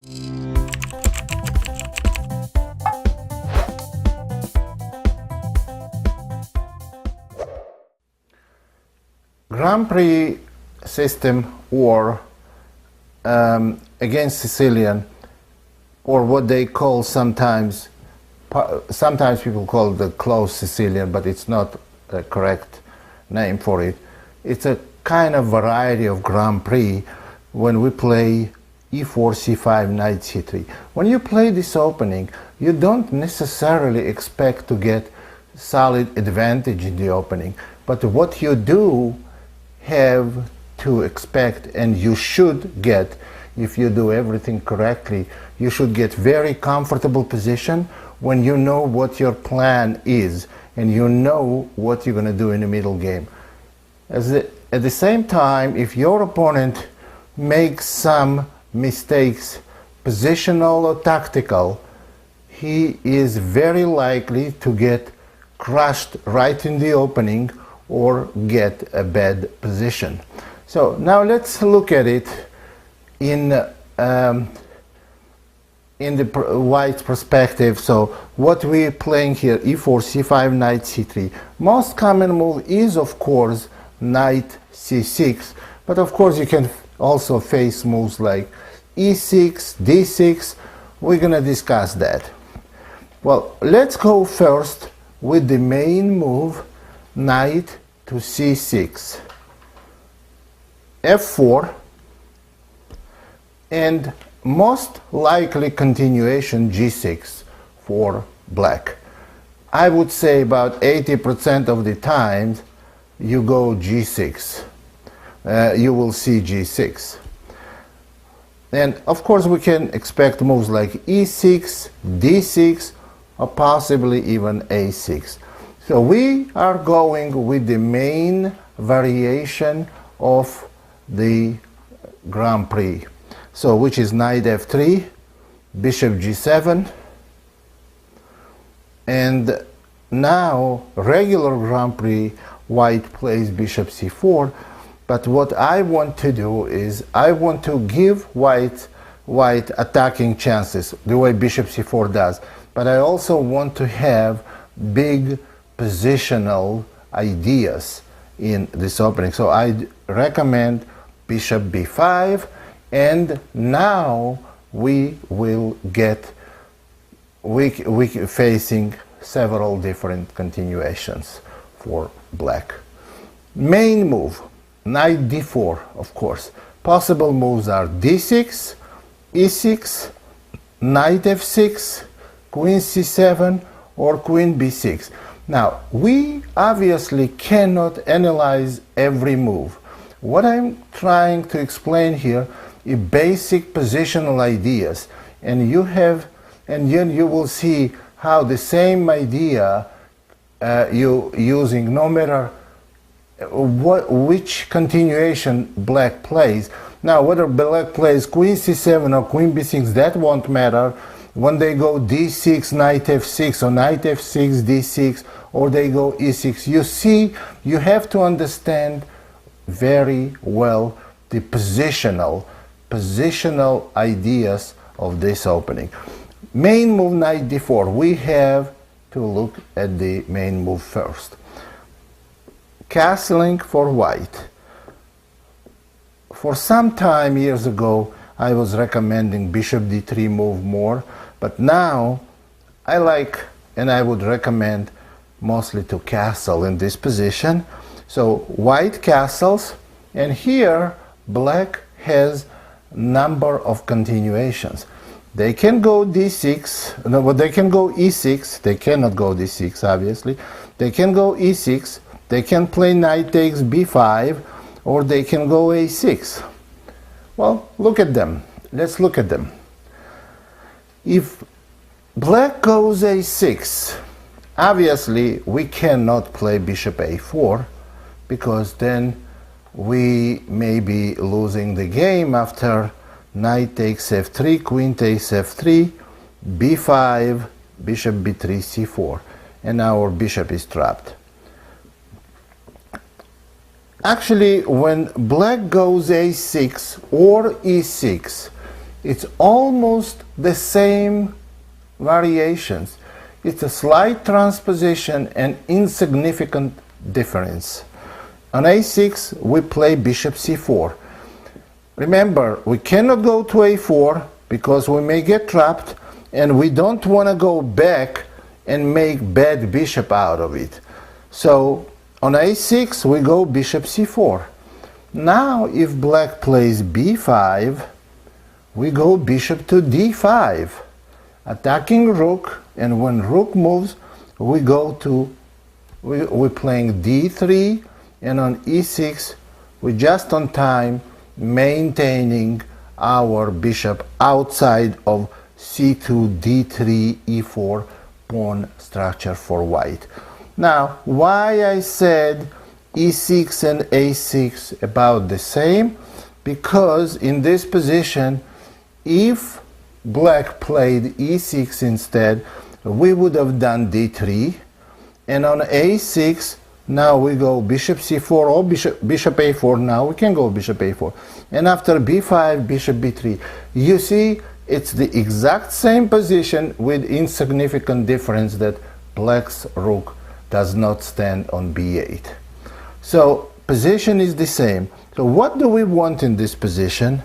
Grand Prix system, or against Sicilian, or what they call sometimes people call it the close Sicilian, but it's not the correct name for it. It's a kind of variety of Grand Prix when we play e4, c5, knight c3. When you play this opening, you don't necessarily expect to get solid advantage in the opening, but what you do have to expect, and you should get, if you do everything correctly, you should get very comfortable position when you know what your plan is and you know what you're going to do in the middle game. At the same time, if your opponent makes some mistakes, positional or tactical, he is very likely to get crushed right in the opening or get a bad position. So now let's look at it in the white perspective. So what we're playing here, e4, c5, knight c3. Most common move is, of course, knight c6, but of course you can also face moves like e6, d6. We're gonna discuss that. Well, let's go first with the main move, knight to c6, f4, and most likely continuation g6 for black. I would say about 80% of the times you go g6. You will see g6. And of course we can expect moves like e6, d6, or possibly even a6. So we are going with the main variation of the Grand Prix. So which is knight f3, bishop g7, and now regular Grand Prix, white plays bishop c4. But what I want to do is I want to give white attacking chances, the way bishop c4 does. But I also want to have big positional ideas in this opening. So I recommend bishop b5, and now we will get facing several different continuations for black. Main move, knight d4, of course. Possible moves are d6, e6, knight f6, queen c7, or queen b6. Now, we obviously cannot analyze every move. What I'm trying to explain here is basic positional ideas, and then you will see how the same idea you using no matter which continuation black plays. Now, whether black plays queen c7 or queen b6, that won't matter. When they go d6, knight f6, or knight f6, d6, or they go e6, you see, you have to understand very well the positional ideas of this opening. Main move, knight d4. We have to look at the main move first. Castling for white. For some time years ago, I was recommending bishop d3 move more, but now I like, and I would recommend mostly to castle in this position. So white castles, and here black has number of continuations. They can go d6, no, but they can go e6, they cannot go d6 obviously. They can go e6, they can play knight takes b5, or they can go a6. Well, look at them. Let's look at them. If black goes a6, obviously we cannot play bishop a4, because then we may be losing the game after knight takes f3, queen takes f3, b5, bishop b3, c4, and our bishop is trapped. Actually, when black goes a6 or e6, It's almost the same variations. It's a slight transposition and insignificant difference. On a6, we play bishop c4. Remember, we cannot go to a4 because we may get trapped, and we don't want to go back and make bad bishop out of it. So on a6, we go bishop c4. Now, if black plays b5, we go bishop to d5, attacking rook, and when rook moves, we go to, we're playing d3, and on e6, we're just on time, maintaining our bishop outside of c2, d3, e4 pawn structure for white. Now, why I said e6 and a6 about the same? Because in this position, if black played e6 instead, we would have done d3, and on a6, now we go bishop c4 or bishop a4. Now we can go bishop a4, and after b5, bishop b3. You see, it's the exact same position with insignificant difference that black's rook does not stand on b8. So position is the same. So what do we want in this position?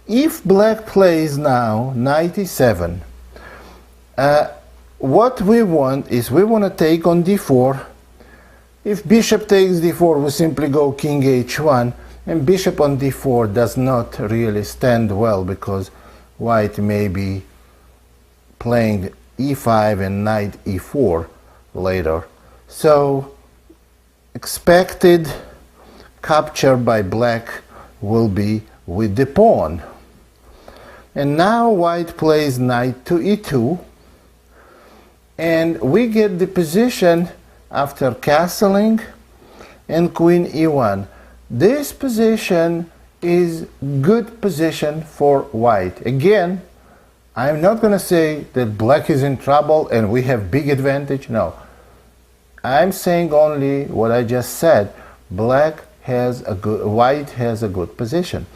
If black plays now knight e7, what we want is we want to take on d4. If bishop takes d4, we simply go king h1, and bishop on d4 does not really stand well because white may be playing e5 and knight e4 later. So expected capture by black will be with the pawn. And now white plays knight to e2, and we get the position after castling and queen e1. This position is good position for white. Again, I'm not going to say that black is in trouble and we have big advantage. No, I'm saying only what I just said. Black has a good, white has a good position.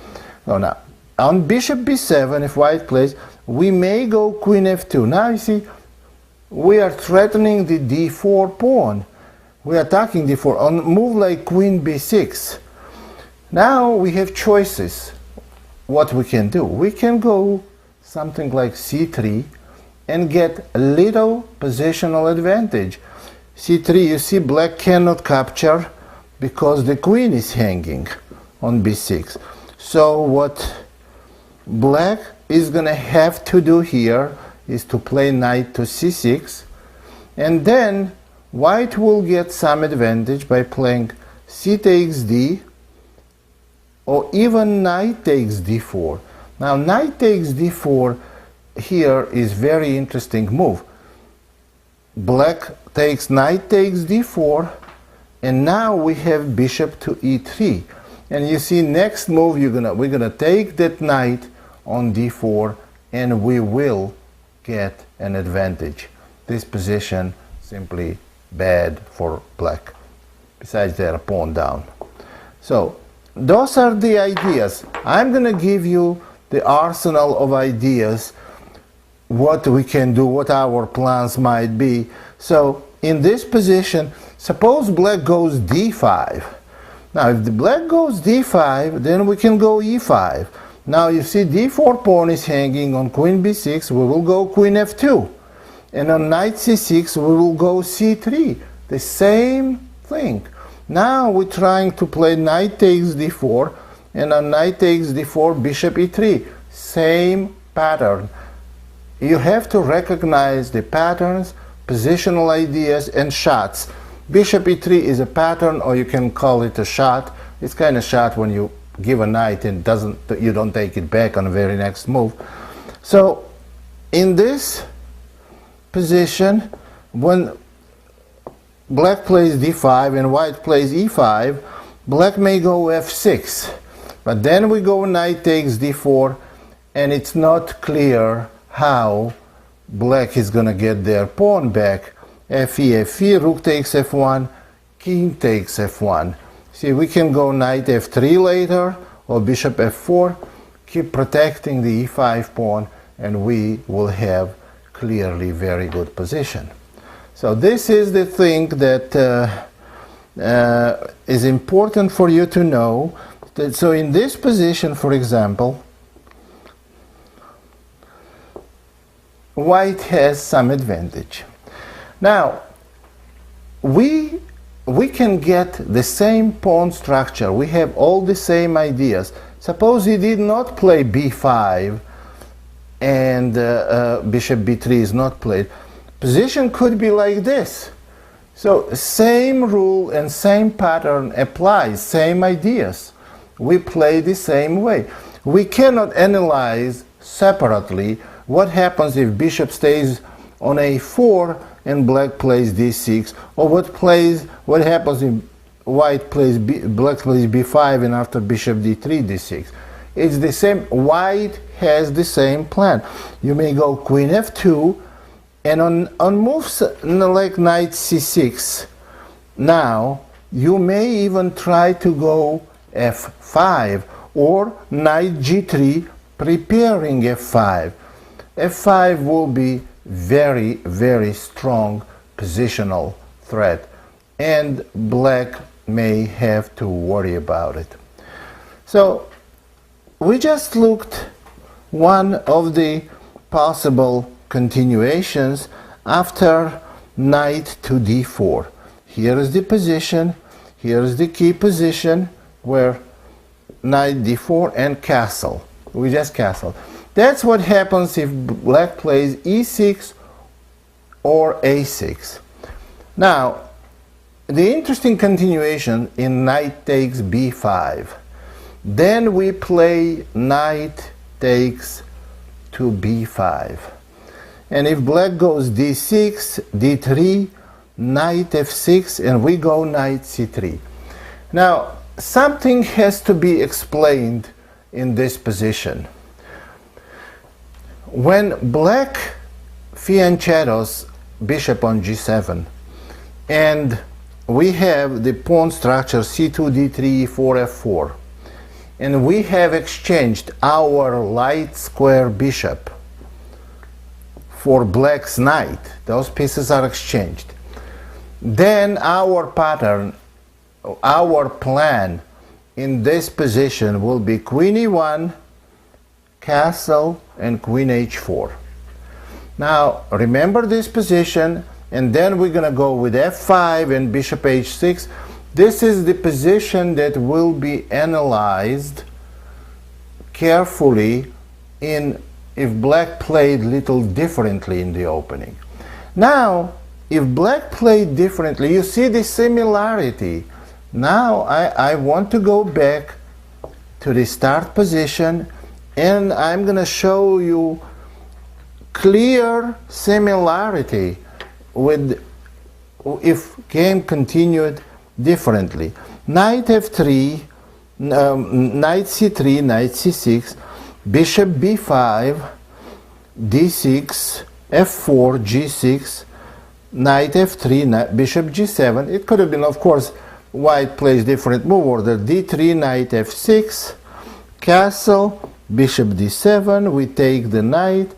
Now on bishop b7, if white plays, we may go queen f2. Now you see, we are threatening the d4 pawn. We are attacking d4 on move like queen b6. Now we have choices. What we can do? We can go something like c3 and get a little positional advantage. c3, you see, black cannot capture because the queen is hanging on b6. So what black is going to have to do here is to play knight to c6, and then white will get some advantage by playing c takes d, or even knight takes d4. Now knight takes d4 here is very interesting move. Black takes knight takes d4, and now we have bishop to e3. And you see, next move we're gonna take that knight on d4, and we will get an advantage. This position simply bad for black. Besides, they're a pawn down. So those are the ideas. I'm going to give you the arsenal of ideas, what we can do, what our plans might be. So in this position, suppose black goes d5. Now if the black goes d5, then we can go e5. Now you see, d4 pawn is hanging on queen b6, we will go queen f2. And on knight c6, we will go c3. The same thing. Now we're trying to play knight takes d4, and on knight takes d4, bishop e3. Same pattern. You have to recognize the patterns, positional ideas, and shots. Bishop e3 is a pattern, or you can call it a shot. It's kind of shot when you give a knight and you don't take it back on the very next move. So in this position, when black plays d5 and white plays e5, black may go f6, but then we go knight takes d4, and it's not clear how black is going to get their pawn back. fe, rook takes f1, king takes f1. See, we can go knight f3 later, or bishop f4, keep protecting the e5 pawn, and we will have clearly very good position. So this is the thing that is important for you to know. So in this position, for example, white has some advantage. Now, we can get the same pawn structure. We have all the same ideas. Suppose he did not play b5 and bishop b3 is not played. Position could be like this. So same rule and same pattern applies, same ideas. We play the same way. We cannot analyze separately what happens if bishop stays on a4 and black plays d6, or what happens if black plays b5 and after bishop d3 d6. It's the same. White has the same plan. You may go queen f2, and on moves like knight c6, now you may even try to go f5 or knight g3, preparing f5. f5 will be very, very strong positional threat, and black may have to worry about it. So we just looked one of the possible continuations after knight to d4. Here is the position, here is the key position where knight d4 and castle. We just castle. That's what happens if black plays e6 or a6. Now, the interesting continuation in knight takes b5. Then we play knight takes to b5. And if black goes d6, d3, knight f6, and we go knight c3. Now, something has to be explained in this position. When black fianchettos bishop on g7, and we have the pawn structure c2, d3, e4, f4, and we have exchanged our light square bishop for black's knight, those pieces are exchanged, then our pattern, our plan in this position will be queen e1, castle, and queen h4. Now remember this position, and then we're going to go with f5 and bishop h6. This is the position that will be analyzed carefully if black played little differently in the opening. Now, if black played differently, you see the similarity. Now I want to go back to the start position, and I'm going to show you clear similarity with if game continued differently. Knight f3, knight c3, knight c6, bishop b5, d6, f4, g6, knight f3, bishop g7. It could have been, of course, white plays different move order. d3, knight f6, castle, bishop d7, we take the knight,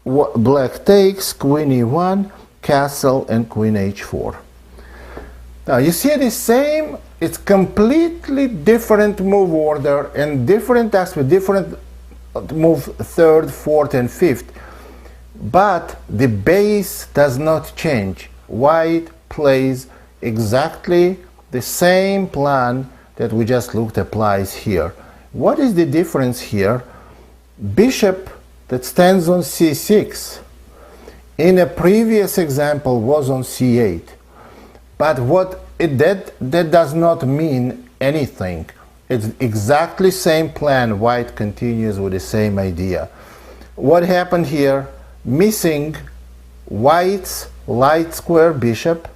black takes, queen e1, castle, and queen h4. Now you see the same, it's completely different move order and different aspect, different move third, fourth, and fifth. But the base does not change. White plays exactly the same plan that we just looked applies here. What is the difference here? Bishop that stands on c6 in a previous example was on c8. But that does not mean anything. It's exactly same plan. White continues with the same idea. What happened here? Missing white's light square bishop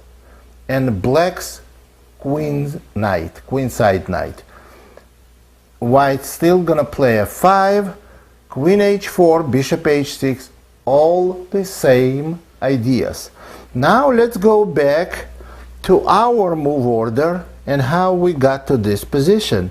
and black's queen side knight. White's still gonna play f5, queen h4, bishop h6, all the same ideas. Now let's go back to our move order and how we got to this position.